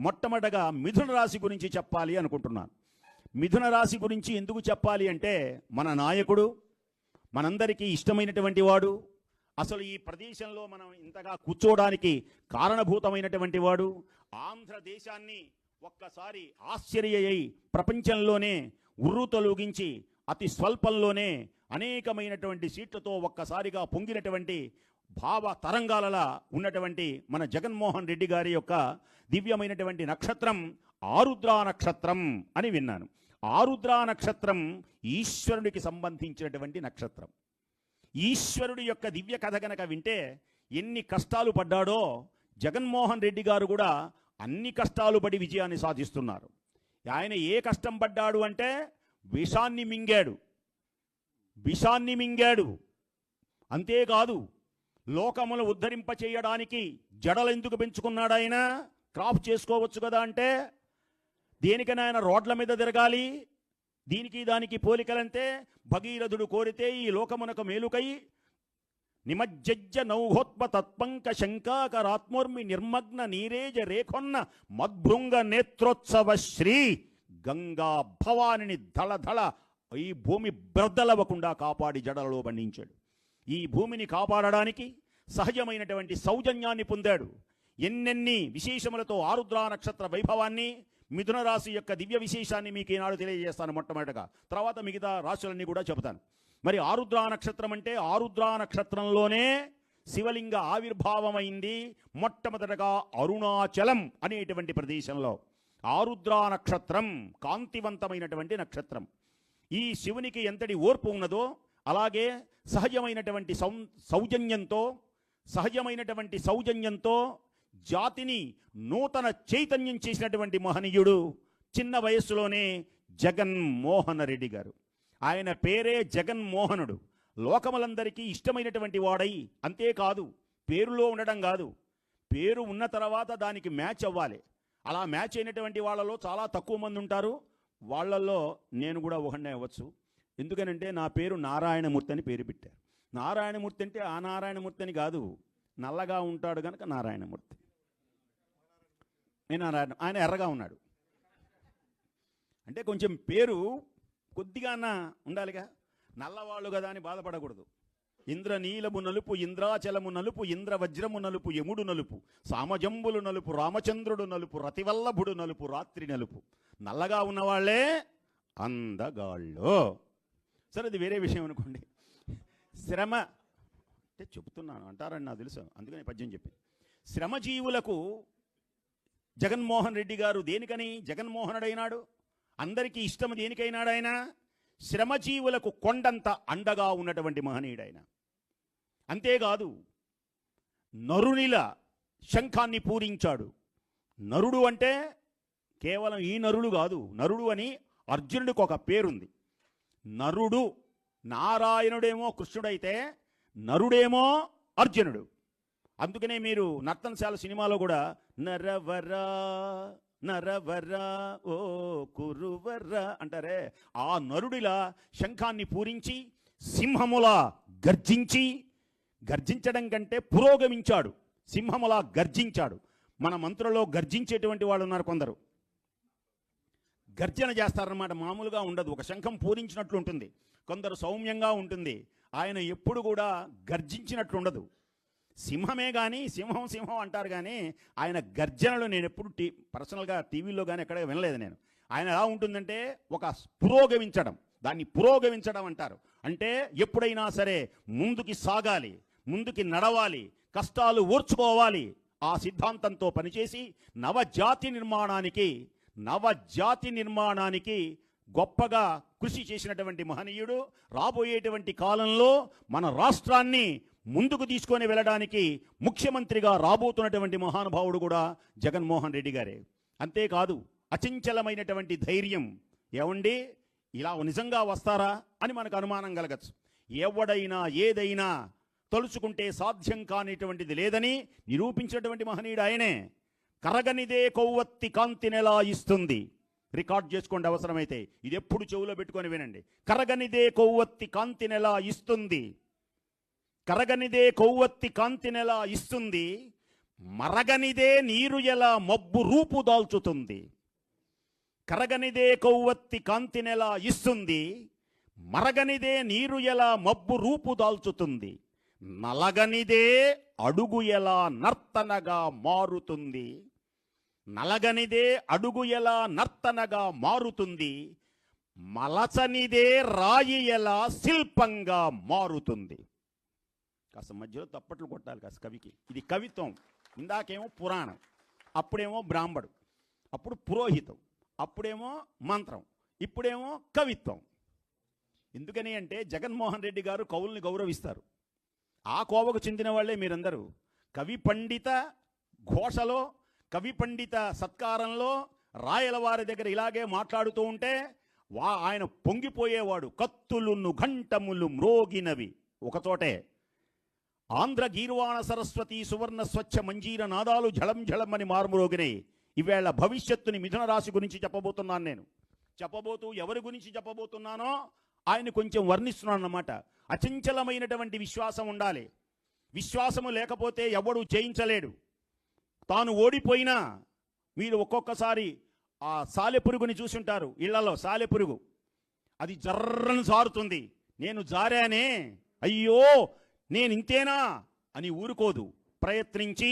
మొట్టమొదటగా మిథున రాశి గురించి చెప్పాలి అనుకుంటున్నాను. మిథున రాశి గురించి ఎందుకు చెప్పాలి అంటే, మన నాయకుడు, మనందరికీ ఇష్టమైనటువంటి వాడు, అసలు ఈ ప్రదేశంలో మనం ఇంతగా కూర్చోవడానికి కారణభూతమైనటువంటి వాడు, ఆంధ్రదేశాన్ని ఒక్కసారి ఆశ్చర్యయ్యి ప్రపంచంలోనే ఉర్రూతలూగించి అతి స్వల్పంలోనే అనేకమైనటువంటి సీట్లతో ఒక్కసారిగా పొంగినటువంటి భావ తరంగాలలా ఉన్నటువంటి మన జగన్మోహన్ రెడ్డి గారి యొక్క దివ్యమైనటువంటి నక్షత్రం ఆరుద్రా నక్షత్రం అని విన్నాను. ఆరుద్రా నక్షత్రం ఈశ్వరుడికి సంబంధించినటువంటి నక్షత్రం. ఈశ్వరుడి యొక్క దివ్య కథ గనక వింటే ఎన్ని కష్టాలు పడ్డాడో జగన్మోహన్ రెడ్డి గారు కూడా అన్ని కష్టాలు పడి విజయాన్ని సాధిస్తున్నారు. ఆయన ఏ కష్టం పడ్డాడు అంటే విషాన్ని మింగాడు. అంతేకాదు, లోకమును ఉద్ధరింప చేయడానికి జడలు ఎందుకు పెంచుకున్నాడు? ఆయన క్రాప్ చేసుకోవచ్చు కదా అంటే దేనికైనా ఆయన రోడ్ల మీద తిరగాలి. దీనికి దానికి పోలికలంటే భగీరథుడు కోరితే ఈ లోకమునకు మేలుకై నిమజ్జజ్జ నౌహోత్మ తత్పంక శంకాకరాత్మోర్మి నిర్మగ్న నీరేజ రేఖొన్న మద్భృంగ నేత్రోత్సవ శ్రీ గంగా భవానిని ధళధళ ఈ భూమి బ్రద్దలవ్వకుండా కాపాడి జడలలో బంధించాడు. ఈ భూమిని కాపాడడానికి సహజమైనటువంటి సౌజన్యాన్ని పొందాడు. ఎన్నెన్ని విశేషములతో ఆరుద్రా నక్షత్ర వైభవాన్ని, మిథున రాశి యొక్క దివ్య విశేషాన్ని మీకు ఈనాడు తెలియజేస్తాను మొట్టమొదటగా. తర్వాత మిగతా రాశులన్నీ కూడా చెబుతాను. మరి ఆరుద్రా నక్షత్రం అంటే, ఆరుద్రా నక్షత్రంలోనే శివలింగ ఆవిర్భావమైంది. మొట్టమొదటగా అరుణాచలం అనేటువంటి ప్రదేశంలో ఆరుద్రా నక్షత్రం కాంతివంతమైనటువంటి నక్షత్రం. ఈ శివునికి ఎంతటి ఓర్పు ఉన్నదో అలాగే సహజమైనటువంటి సౌజన్యంతో జాతిని నూతన చైతన్యం చేసినటువంటి మహనీయుడు చిన్న వయస్సులోనే జగన్మోహన్ రెడ్డి గారు. ఆయన పేరే జగన్మోహనుడు. లోకములందరికీ ఇష్టమైనటువంటి వాడై, అంతేకాదు పేరులో ఉండడం కాదు, పేరు ఉన్న తర్వాత దానికి మ్యాచ్ అవ్వాలి. అలా మ్యాచ్ అయినటువంటి వాళ్ళలో చాలా తక్కువ మంది ఉంటారు. వాళ్ళల్లో నేను కూడా ఒకనే అవ్వచ్చు. ఎందుకనంటే నా పేరు నారాయణమూర్తి అని పేరు పెట్టారు. నారాయణమూర్తి అంటే ఆ నారాయణమూర్తి అని కాదు, నల్లగా ఉంటాడు కనుక నారాయణమూర్తి. ఆయన ఎర్రగా ఉన్నాడు అంటే కొంచెం పేరు కొద్దిగా ఉండాలిగా. నల్లవాళ్ళు కదా అని బాధపడకూడదు. ఇంద్రనీలము నలుపు, ఇంద్రాచలము నలుపు, ఇంద్రవజ్రము నలుపు, యముడు నలుపు, సామజంబులు నలుపు, రామచంద్రుడు నలుపు, రతివల్లభుడు నలుపు, రాత్రి నలుపు. నల్లగా ఉన్నవాళ్లే అందగాళ్ళు. సరే, అది వేరే విషయం అనుకోండి. శ్రమ అంటే చెబుతున్నాను అంటారని నాకు తెలుసు, అందుకని పద్యం చెప్పి. శ్రమజీవులకు జగన్మోహన్ రెడ్డి గారు దేనికని జగన్మోహనుడైనాడు? అందరికీ ఇష్టం దేనికైనాడు? ఆయన శ్రమజీవులకు కొండంత అండగా ఉన్నటువంటి మహనీయుడైన. అంతేకాదు, నరునిల శంఖాన్ని పూరించాడు. నరుడు అంటే కేవలం ఈ నరుడు కాదు, నరుడు అని అర్జునుడికి ఒక పేరుంది. నరుడు నారాయణుడేమో కృష్ణుడైతే నరుడేమో అర్జునుడు. అందుకనే మీరు నర్తనశాల సినిమాలో కూడా నరవరా నరవరా ఓ కురువరా అంటారే, ఆ నరుడిలా శంఖాన్ని పూరించి సింహములా గర్జించడం కంటే పురోగమించాడు. సింహములా గర్జించాడు. మన మంత్రుల్లో గర్జించేటువంటి వాళ్ళు ఉన్నారు కొందరు. గర్జన చేస్తారన్నమాట, మామూలుగా ఉండదు. ఒక శంఖం పూరించినట్లు ఉంటుంది, కొందరు సౌమ్యంగా ఉంటుంది. ఆయన ఎప్పుడు కూడా గర్జించినట్లు ఉండదు. సింహమే కానీ సింహం అంటారు కానీ ఆయన గర్జనలు నేను ఎప్పుడు పర్సనల్గా టీవీలో కానీ ఎక్కడ వినలేదు నేను. ఆయన ఎలా ఉంటుందంటే ఒక పురోగమించడం, దాన్ని పురోగమించడం అంటారు. అంటే ఎప్పుడైనా సరే ముందుకి సాగాలి, ముందుకి నడవాలి, కష్టాలు ఓర్చుకోవాలి. ఆ సిద్ధాంతంతో పనిచేసి నవజాతి నిర్మాణానికి గొప్పగా కృషి చేసినటువంటి మహనీయుడు. రాబోయేటువంటి కాలంలో మన రాష్ట్రాన్ని ముందుకు తీసుకొని వెళ్ళడానికి ముఖ్యమంత్రిగా రాబోతున్నటువంటి మహానుభావుడు కూడా జగన్మోహన్ రెడ్డి గారే. అంతేకాదు, అచంచలమైనటువంటి ధైర్యం. ఏమండి, ఇలా నిజంగా వస్తారా అని మనకు అనుమానం కలగచ్చు. ఎవడైనా ఏదైనా తలుచుకుంటే సాధ్యం కానిటువంటిది లేదని నిరూపించినటువంటి మహనీయుడు ఆయనే. కరగనిదే కొవ్వొత్తి కాంతినెలా ఇస్తుంది. రికార్డ్ చేసుకోండి అవసరమైతే, ఇది ఎప్పుడు చెవులో పెట్టుకొని వినండి. కరగనిదే కొవ్వొత్తి కాంతినెలా ఇస్తుంది, కరగనిదే కొవ్వొత్తి కాంతినెలా ఇస్తుంది, మరగనిదే నీరు ఎలా మబ్బు రూపు దాల్చుతుంది, కరగనిదే కొవ్వొత్తి కాంతినెలా ఇస్తుంది, మరగనిదే నీరు ఎలా మబ్బు రూపు దాల్చుతుంది, నలగనిదే అడుగు ఎలా నర్తనగా మారుతుంది, నలగనిదే అడుగు ఎలా నర్తనగా మారుతుంది, మలచనిదే రాయి ఎలా శిల్పంగా మారుతుంది. కాస్త మధ్యలో తప్పట్లు కొట్టాలి కాస్త కవికి. ఇది కవిత్వం. ఇందాకేమో పురాణం, అప్పుడేమో బ్రాహ్మడు, అప్పుడు పురోహితం, అప్పుడేమో మంత్రం, ఇప్పుడేమో కవిత్వం. ఎందుకని అంటే జగన్మోహన్ రెడ్డి గారు కవుల్ని గౌరవిస్తారు. ఆ కోవకు చెందిన వాళ్ళే మీరందరూ. కవి పండిత ఘోషలో, కవి పండిత సత్కారంలో రాయలవారి దగ్గర ఇలాగే మాట్లాడుతూ ఉంటే ఆయన పొంగిపోయేవాడు. కత్తులును ఘంటములు మ్రోగినవి ఒకచోటే, ఆంధ్ర గీర్వాణ సరస్వతి సువర్ణ స్వచ్ఛ మంజీర నాదాలు ఝళం ఝళం అని మారుమ్రోగినాయి. ఈవేళ భవిష్యత్తుని మిథున రాశి గురించి చెప్పబోతున్నాను. నేను చెప్పబోతూ ఎవరి గురించి చెప్పబోతున్నానో ఆయన కొంచెం వర్ణిస్తున్నాను అన్నమాట. అచంచలమైనటువంటి విశ్వాసం ఉండాలి. విశ్వాసము లేకపోతే ఎవడు జయించలేడు. తాను ఓడిపోయినా, మీరు ఒక్కొక్కసారి ఆ సాలెపురుగుని చూసుంటారు ఇళ్లలో. సాలెపురుగు అది జర్రను జారుతుంది. నేను జారానే, అయ్యో నేను ఇంతేనా అని ఊరుకోదు, ప్రయత్నించి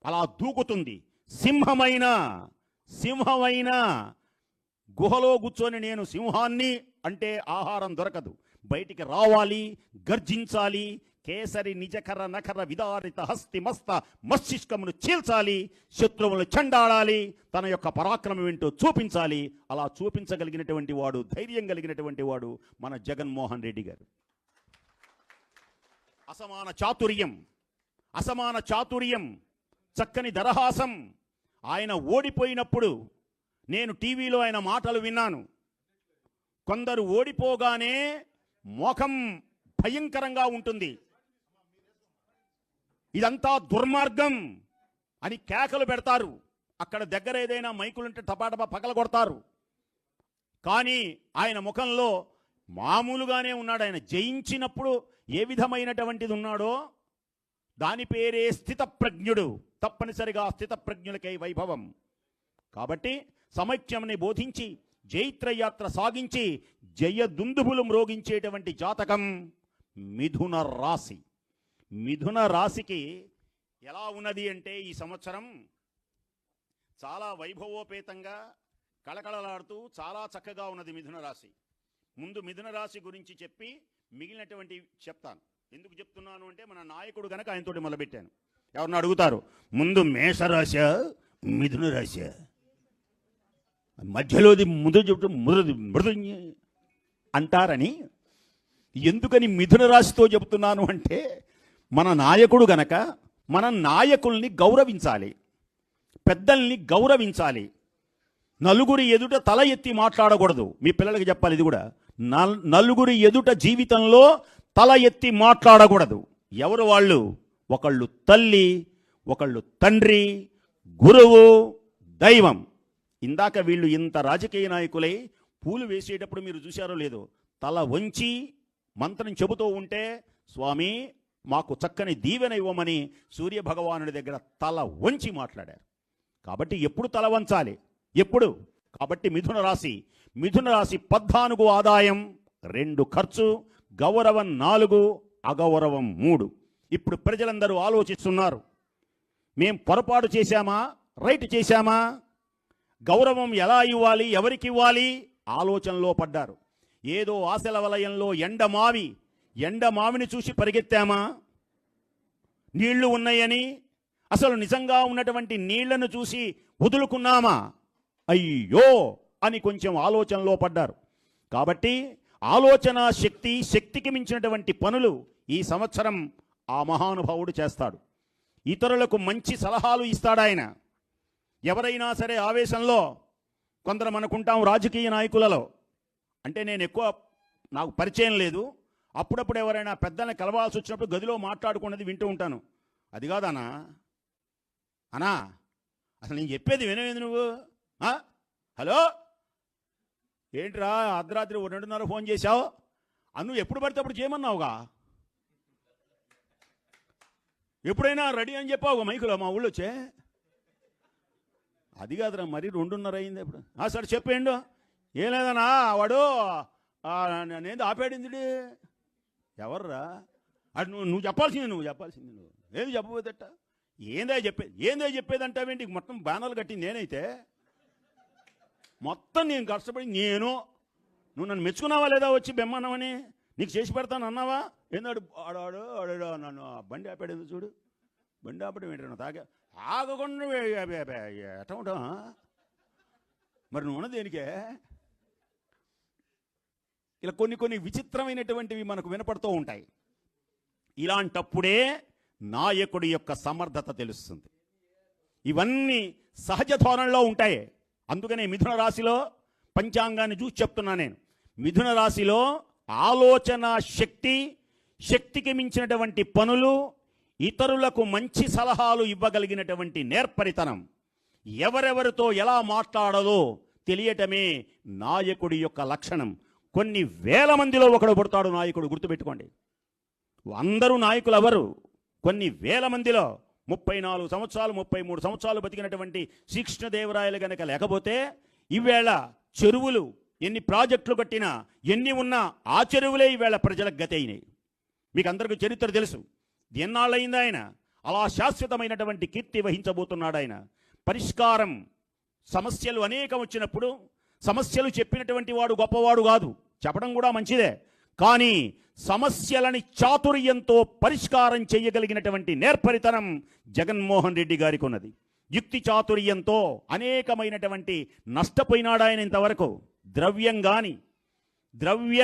అలా దూకుతుంది. సింహమైనా గుహలో కూర్చొని నేను సింహాన్ని అంటే ఆహారం దొరకదు, బయటికి రావాలి, గర్జించాలి, కేసరి నిజకర నకర విదారిత హస్తి మస్త మస్తిష్కమును చీల్చాలి, శత్రువులను చెండాడాలి, తన యొక్క పరాక్రమం ఏంటో చూపించాలి. అలా చూపించగలిగినటువంటి వాడు, ధైర్యం కలిగినటువంటి వాడు మన జగన్మోహన్ రెడ్డి గారు. అసమాన చాతుర్యం, చక్కని దరహాసం. ఆయన ఓడిపోయినప్పుడు నేను టీవీలో ఆయన మాటలు విన్నాను. కొందరు ఓడిపోగానే మోఖం భయంకరంగా ఉంటుంది, ఇదంతా దుర్మార్గం అని కేకలు పెడతారు. అక్కడ దగ్గర ఏదైనా మైకులుంటే టపాటపా పగల కొడతారు. కానీ ఆయన ముఖంలో మామూలుగానే ఉన్నాడు. ఆయన జయించినప్పుడు ఏ విధమైనటువంటిది ఉన్నాడో దాని పేరే స్థితప్రజ్ఞుడు. తప్పనిసరిగా స్థితప్రజ్ఞులకై వైభవం. కాబట్టి సమైక్యంని బోధించి జైత్రయాత్ర సాగించి జయదుందుబులు మ్రోగించేటువంటి జాతకం మిథున రాశి. మిథున రాశికి ఎలా ఉన్నది అంటే ఈ సంవత్సరం చాలా వైభవోపేతంగా కళకళలాడుతూ చాలా చక్కగా ఉన్నది మిథున రాశి. ముందు మిథున రాశి గురించి చెప్పి మిగిలినటువంటి చెప్తాను. ఎందుకు చెప్తున్నాను అంటే మన నాయకుడు గనక ఆయనతోటి మొదలుపెట్టాను. ఎవరిని అడుగుతారు, ముందు మేషరాశ మిథున రాశ, మధ్యలోది మృదు అంటారని. ఎందుకని మిథున రాశితో చెబుతున్నాను అంటే మన నాయకుడు గనక మన నాయకుల్ని గౌరవించాలి, పెద్దల్ని గౌరవించాలి. నలుగురి ఎదుట తల ఎత్తి మాట్లాడకూడదు. మీ పిల్లలకి చెప్పాలి ఇది కూడా. నలుగురి ఎదుట జీవితంలో తల ఎత్తి మాట్లాడకూడదు. ఎవరు వాళ్ళు? ఒకళ్ళు తల్లి, ఒకళ్ళు తండ్రి, గురువు, దైవం. ఇందాక వీళ్ళు ఇంత రాజకీయ నాయకులై పూలు వేసేటప్పుడు మీరు చూశారో లేదో, తల వంచి మంత్రం చెబుతూ ఉంటే స్వామి మాకు చక్కని దీవెన ఇవ్వమని సూర్యభగవానుడి దగ్గర తల వంచి మాట్లాడారు. కాబట్టి ఎప్పుడు తల వంచాలి? ఎప్పుడు? కాబట్టి మిథున రాశి 14 ఆదాయం, 2 ఖర్చు, గౌరవం 4, అగౌరవం 3. ఇప్పుడు ప్రజలందరూ ఆలోచిస్తున్నారు, మేం పొరపాటు చేశామా, రైట్ చేశామా, గౌరవం ఎలా ఇవ్వాలి, ఎవరికి ఇవ్వాలి ఆలోచనలో పడ్డారు. ఏదో ఆశల వలయంలో ఎండమావిని చూసి పరిగెత్తామా, నీళ్లు ఉన్నాయని? అసలు నిజంగా ఉన్నటువంటి నీళ్లను చూసి వదులుకున్నామా? అయ్యో అని కొంచెం ఆలోచనలో పడ్డారు. కాబట్టి ఆలోచన శక్తికి మించినటువంటి పనులు ఈ సంవత్సరం ఆ మహానుభావుడు చేస్తాడు. ఇతరులకు మంచి సలహాలు ఇస్తాడు ఆయన. ఎవరైనా సరే ఆవేశంలో, కొందరు మనకుంటాం రాజకీయ నాయకులలో, అంటే నేను ఎక్కువ నాకు పరిచయం లేదు, అప్పుడప్పుడు ఎవరైనా పెద్దల్ని కలవాల్సి వచ్చినప్పుడు గదిలో మాట్లాడుకున్నది వింటూ ఉంటాను. అది కాదనా అనా, అసలు నేను చెప్పేది వినవేది నువ్వు? హలో ఏంట్రా అర్ధరాత్రి 2:30 ఫోన్ చేశావు? నువ్వు ఎప్పుడు పడితే అప్పుడు చేయమన్నావుగా. ఎప్పుడైనా రెడీ అని చెప్పావు మైకులో మా ఊళ్ళో వచ్చే. అది కాదురా, మరి 2:30 అయింది ఇప్పుడు. సరే చెప్పేయండు. ఏం లేదన్నా వాడు నేను ఆపాడింది. ఎవర్రా అది? నువ్వు చెప్పాల్సింది నువ్వు ఏది చెప్పబోతేట ఏందో చెప్పేదంటావేంటి? మొత్తం బ్యానర్లు కట్టింది నేనైతే. మొత్తం నేను కష్టపడి నువ్వు నన్ను మెచ్చుకున్నావా లేదా? వచ్చి బెమ్మన్నావని నీకు చేసి పెడతాను అన్నావా? ఏందాడు ఆడాడు నన్ను బండి ఆపాడేది చూడు. బండి ఆపడం ఏంటన్నా? ఆగకుండా ఎట్లా ఉంటా మరి? నువ్వు ఉన్నది దేనికే? ఇలా కొన్ని విచిత్రమైనటువంటివి మనకు వినపడుతూ ఉంటాయి. ఇలాంటప్పుడే నాయకుడి యొక్క సమర్థత తెలుస్తుంది. ఇవన్నీ సహజ ధోరణిలో ఉంటాయి. అందుకనే మిథున రాశిలో పంచాంగాన్ని చూసి చెప్తున్నా నేను. మిథున రాశిలో ఆలోచన శక్తికి మించినటువంటి పనులు, ఇతరులకు మంచి సలహాలు ఇవ్వగలిగినటువంటి నేర్పరితనం, ఎవరెవరితో ఎలా మాట్లాడాలో తెలియటమే నాయకుడి యొక్క లక్షణం. కొన్ని వేల మందిలో ఒకడు పుడతాడు నాయకుడు, గుర్తుపెట్టుకోండి. అందరూ నాయకులు ఎవరు? కొన్ని వేల మందిలో 34 సంవత్సరాలు 33 సంవత్సరాలు బతికినటువంటి శ్రీకృష్ణదేవరాయలు గనక లేకపోతే ఈవేళ చెరువులు ఎన్ని ప్రాజెక్టులు కట్టినా ఎన్ని ఉన్నా ఆ చెరువులే ఈవేళ ప్రజలకు గతి అయినాయి. మీకు అందరికీ చరిత్ర తెలుసు. ఎన్నాళ్ళయింది ఆయన అలా శాశ్వతమైనటువంటి కీర్తి వహించబోతున్నాడు ఆయన. పరిష్కారం సమస్యలు అనేకం వచ్చినప్పుడు సమస్యలు చెప్పినటువంటి వాడు గొప్పవాడు కాదు, చెప్పడం కూడా మంచిదే. కానీ సమస్యలని చాతుర్యంతో పరిష్కారం చేయగలిగినటువంటి నేర్పరితనం జగన్మోహన్ రెడ్డి గారికి ఉన్నది. యుక్తి చాతుర్యంతో అనేకమైనటువంటి నష్టపోయినాడు ఆయన ఇంతవరకు. ద్రవ్యం కానీ ద్రవ్య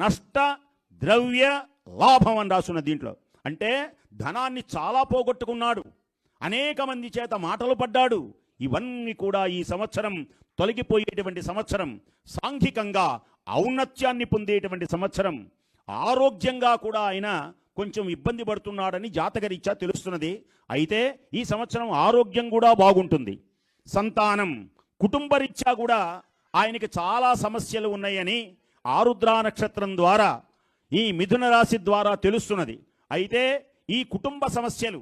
నష్ట ద్రవ్య లాభం అని రాసున్న దీంట్లో. అంటే ధనాన్ని చాలా పోగొట్టుకున్నాడు, అనేక మంది చేత మాటలు పడ్డాడు. ఇవన్నీ కూడా ఈ సంవత్సరం తొలగిపోయేటువంటి సంవత్సరం, సాంఘికంగా ఔన్నత్యాన్ని పొందేటువంటి సంవత్సరం. ఆరోగ్యంగా కూడా ఆయన కొంచెం ఇబ్బంది పడుతున్నాడని జాతకరీత్యా తెలుస్తున్నది. అయితే ఈ సంవత్సరం ఆరోగ్యం కూడా బాగుంటుంది. సంతానం, కుటుంబరీత్యా కూడా ఆయనకి చాలా సమస్యలు ఉన్నాయని ఆరుద్రా నక్షత్రం ద్వారా, ఈ మిథున రాశి ద్వారా తెలుస్తున్నది. అయితే ఈ కుటుంబ సమస్యలు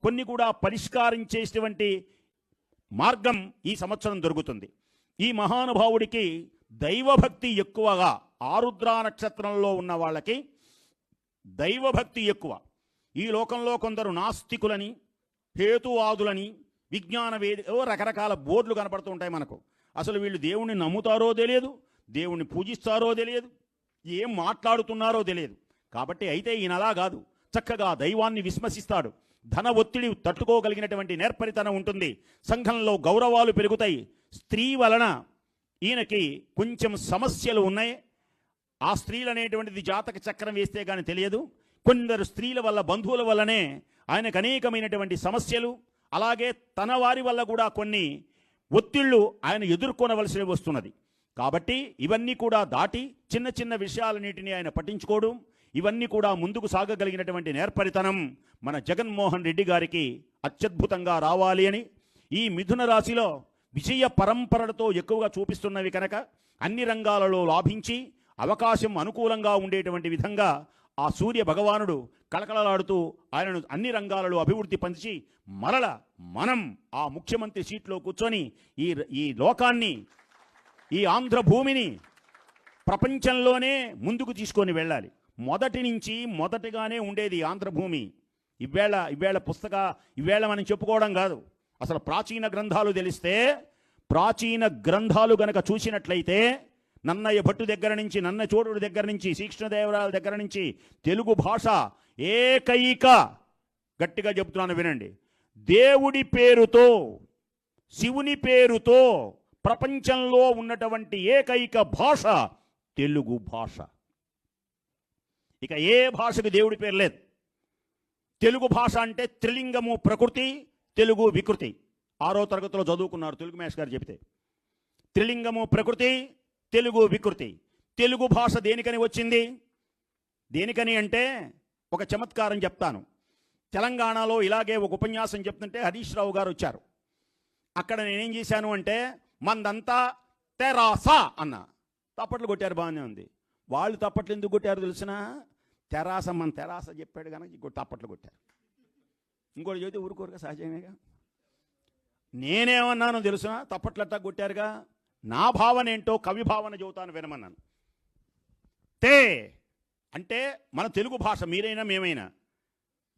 కొన్ని కూడా పరిష్కరించేటువంటి మార్గం ఈ సంవత్సరం దొరుకుతుంది. ఈ మహానుభావుడికి దైవభక్తి ఎక్కువగా, ఆరుద్రా నక్షత్రంలో ఉన్న వాళ్ళకి దైవభక్తి ఎక్కువ. ఈ లోకంలో కొందరు నాస్తికులని, హేతువాదులని, రకరకాల బోర్డులు కనపడుతూ ఉంటాయి మనకు. అసలు వీళ్ళు దేవుణ్ణి నమ్ముతారో తెలియదు, దేవుణ్ణి పూజిస్తారో తెలియదు, ఏం మాట్లాడుతున్నారో తెలియదు. కాబట్టి అయితే ఈయన అలా కాదు, చక్కగా దైవాన్ని విశ్వసిస్తాడు. ధన ఒత్తిడి తట్టుకోగలిగినటువంటి నేర్పరితనం ఉంటుంది. సంఘంలో గౌరవాలు పెరుగుతాయి. స్త్రీ వలన ఈయనకి కొంచెం సమస్యలు ఉన్నాయి. ఆ స్త్రీలు అనేటువంటిది జాతక చక్రం వేస్తే కానీ తెలియదు. కొందరు స్త్రీల వల్ల, బంధువుల వల్లనే ఆయనకు అనేకమైనటువంటి సమస్యలు, అలాగే తన వారి వల్ల కూడా కొన్ని ఒత్తిళ్లు ఆయన ఎదుర్కొనవలసి వస్తున్నది. కాబట్టి ఇవన్నీ కూడా దాటి చిన్న చిన్న విషయాలన్నిటినీ ఆయన పట్టించుకోవడం, ఇవన్నీ కూడా ముందుకు సాగగలిగినటువంటి నేర్పరితనం మన జగన్మోహన్ రెడ్డి గారికి అత్యద్భుతంగా రావాలి అని, ఈ మిథున రాశిలో విజయ పరంపరలతో ఎక్కువగా చూపిస్తున్నవి కనుక అన్ని రంగాలలో లాభించి అవకాశం అనుకూలంగా ఉండేటువంటి విధంగా ఆ సూర్య భగవానుడు కళకళలాడుతూ ఆయనను అన్ని రంగాలలో అభివృద్ధి పంచి మరల మనం ఆ ముఖ్యమంత్రి సీట్లో కూర్చొని ఈ లోకాన్ని, ఈ ఆంధ్ర భూమిని ప్రపంచంలోనే ముందుకు తీసుకొని వెళ్ళాలి. మొదటి నుంచి మొదటిగానే ఉండేది ఆంధ్రభూమి. ఇవేళ మనం చెప్పుకోవడం కాదు. అసలు ప్రాచీన గ్రంథాలు తెలిస్తే, ప్రాచీన గ్రంథాలు గనక చూసినట్లయితే నన్నయ్య భట్టు దగ్గర నుంచి, నన్న చోడుడి దగ్గర నుంచి, శ్రీకృష్ణదేవరాయల దగ్గర నుంచి తెలుగు భాష ఏకైక, గట్టిగా చెబుతున్నాను వినండి, దేవుడి పేరుతో, శివుని పేరుతో ప్రపంచంలో ఉన్నటువంటి ఏకైక భాష తెలుగు భాష. ఇక ఏ భాషకు దేవుడి పేరు లేదు. తెలుగు భాష అంటే త్రిలింగము ప్రకృతి, తెలుగు వికృతి. 6వ తరగతిలో చదువుకున్నారు తెలుగు మేష్ గారు చెబితే. త్రిలింగము ప్రకృతి, తెలుగు వికృతి. తెలుగు భాష దేనికని వచ్చింది? దేనికని అంటే ఒక చమత్కారం చెప్తాను. తెలంగాణలో ఇలాగే ఒక ఉపన్యాసం చెప్తుంటే హరీష్ రావు గారు వచ్చారు. అక్కడ నేనేం చేశాను అంటే, మందంతా తెరాస అన్న. తప్పట్లు కొట్టారు, బాగానే ఉంది. వాళ్ళు తప్పట్లు ఎందుకు కొట్టారు తెలిసిన? తెరాస, మన తెరాస చెప్పాడు కనుక తప్పట్లు కొట్టారు. ఇంకోటి చెబితే ఊరుకోరుగా, సహజమేగా. నేనేమన్నానో తెలుసునా? తప్పట్లట్టా కొట్టారుగా. నా భావన ఏంటో కవి భావన చెబుతాను వినమన్నాను. తే అంటే మన తెలుగు భాష, మీరైనా మేమైనా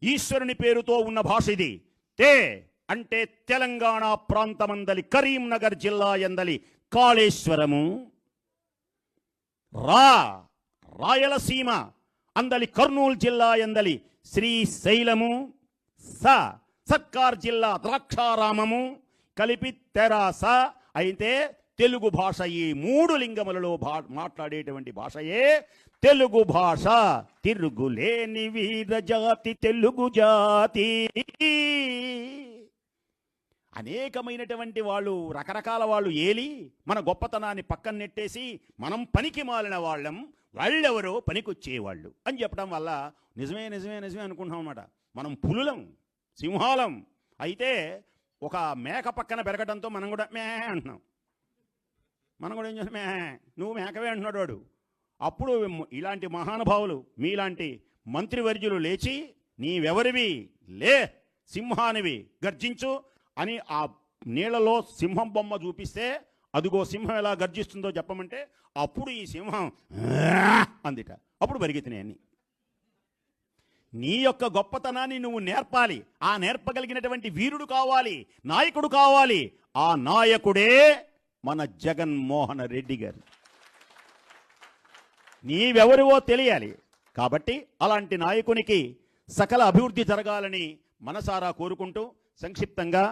ఈశ్వరుని పేరుతో ఉన్న భాష ఇది. తే అంటే తెలంగాణ ప్రాంతమందలి కరీంనగర్ జిల్లా ఎందలి కాళేశ్వరము, రాయలసీమ అందలి కర్నూలు జిల్లా ఎందలి శ్రీశైలము, సర్కార్ జిల్లా ద్రాక్షారామము కలిపి తెరాస. అయితే తెలుగు భాష ఈ 3 లింగములలో మాట్లాడేటువంటి భాషయే తెలుగు భాష. తిరుగులేని వీర జాతి తెలుగు జాతి. అనేకమైనటువంటి వాళ్ళు, రకరకాల వాళ్ళు ఏలి మన గొప్పతనాన్ని పక్కన నెట్టేసి మనం పనికి మాలిన వాళ్ళం, వాళ్ళెవరో పనికొచ్చేవాళ్ళు అని చెప్పడం వల్ల నిజమే నిజమే నిజమే అనుకుంటున్నాం అన్నమాట. మనం పులులం, సింహాలం. అయితే ఒక మేక పక్కన పెరగడంతో మనం కూడా మే అంటున్నాం. మనం కూడా ఏం చేస్తాం? నువ్వు మేకవే అంటున్నాడు వాడు. అప్పుడు ఇలాంటి మహానుభావులు, మీలాంటి మంత్రివర్యులు లేచి నీవెవరివి, లే సింహానివి, గర్జించు అని ఆ నీళ్లలో సింహం బొమ్మ చూపిస్తే, అదిగో సింహం ఎలా గర్జిస్తుందో చెప్పమంటే అప్పుడు ఈ సింహం అందిట. అప్పుడు పరిగెత్తినాయన్ని. నీ యొక్క గొప్పతనాన్ని నువ్వు నేర్పాలి. ఆ నేర్పగలిగినటువంటి వీరుడు కావాలి, నాయకుడు కావాలి. ఆ నాయకుడే మన జగన్మోహన్ రెడ్డి గారు. నీవెవరివో తెలియాలి. కాబట్టి అలాంటి నాయకునికి సకల అభివృద్ధి జరగాలని మనసారా కోరుకుంటూ సంక్షిప్తంగా